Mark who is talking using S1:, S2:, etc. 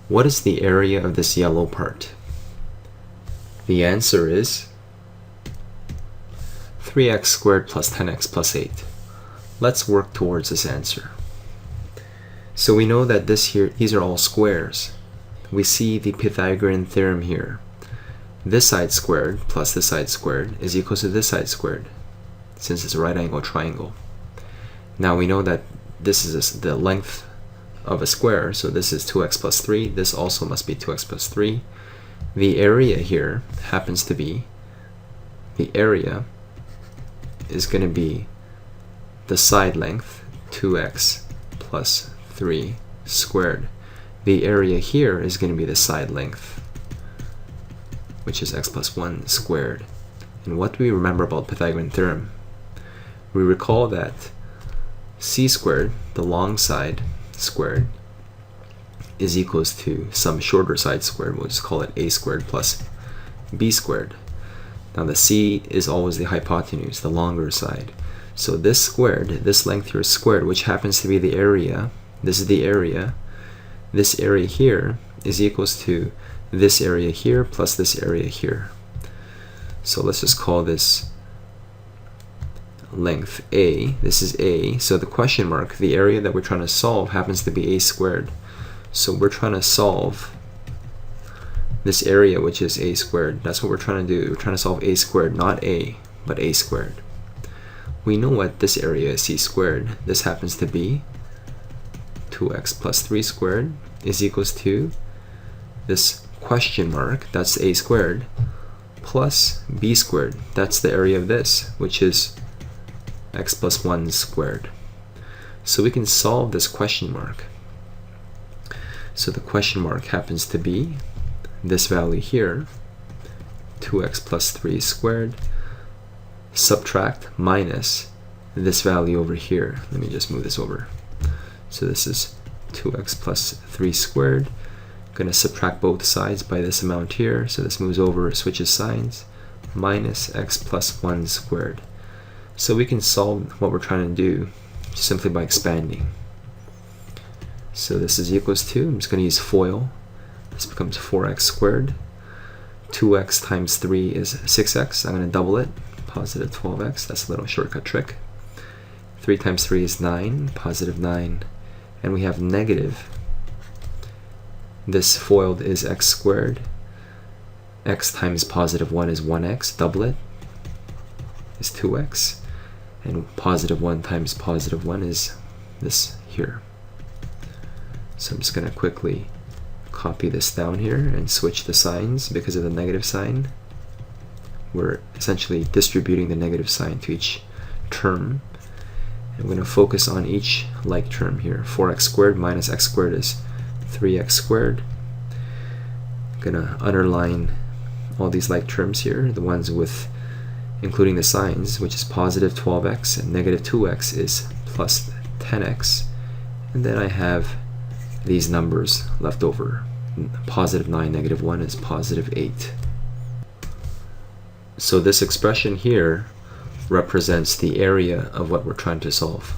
S1: What is the area of this yellow part? The answer is 3x squared plus 10x plus 8. Let's work towards this answer. So we know that these are all squares. We see the Pythagorean theorem here. This side squared plus this side squared is equal to this side squared, since it's a right angle triangle. Now we know that this is the length of a square, so this is 2x plus 3. This also must be 2x plus 3. The area here happens to be, the area is going to be the side length, 2x plus 3 squared. The area here is going to be the side length, which is x plus 1 squared. And what do we remember about Pythagorean theorem? We recall that c squared, the long side squared, is equals to some shorter side squared. We'll just call it a squared plus b squared. Now the c is always the hypotenuse, the longer side. So this squared, this length here is squared, which happens to be the area. This is the area. This area here is equals to this area here plus this area here. So let's just call this length a. This is a. So the question mark, the area that we're trying to solve, happens to be a squared. So we're trying to solve this area, which is a squared. That's what we're trying to do. We're trying to solve a squared, not a, but a squared. We know what this area is, c squared. This happens to be 2x plus 3 squared is equals to this question mark, that's a squared, plus b squared. That's the area of this, which is x plus 1 squared. So we can solve this question mark. So the question mark happens to be this value here, 2x plus 3 squared, subtract minus this value over here. Let me just move this over. So this is 2x plus 3 squared. I'm going to subtract both sides by this amount here. So this moves over, switches signs, minus x plus 1 squared. So we can solve what we're trying to do simply by expanding. So this is equals to, I'm just going to use FOIL. This becomes 4x squared. 2x times 3 is 6x. I'm going to double it, positive 12x. That's a little shortcut trick. 3 times 3 is 9, positive 9. And we have negative. This FOILed is x squared. X times positive 1 is 1x. Double it is 2x. And positive 1 times positive 1 is this here. So I'm just going to quickly copy this down here and switch the signs because of the negative sign. We're essentially distributing the negative sign to each term. I'm going to focus on each like term here. 4x squared minus x squared is 3x squared. I'm going to underline all these like terms here, the ones with including the signs, which is positive 12x, and negative 2x is plus 10x. And then I have these numbers left over. Positive 9, negative 1 is positive 8. So this expression here represents the area of what we're trying to solve.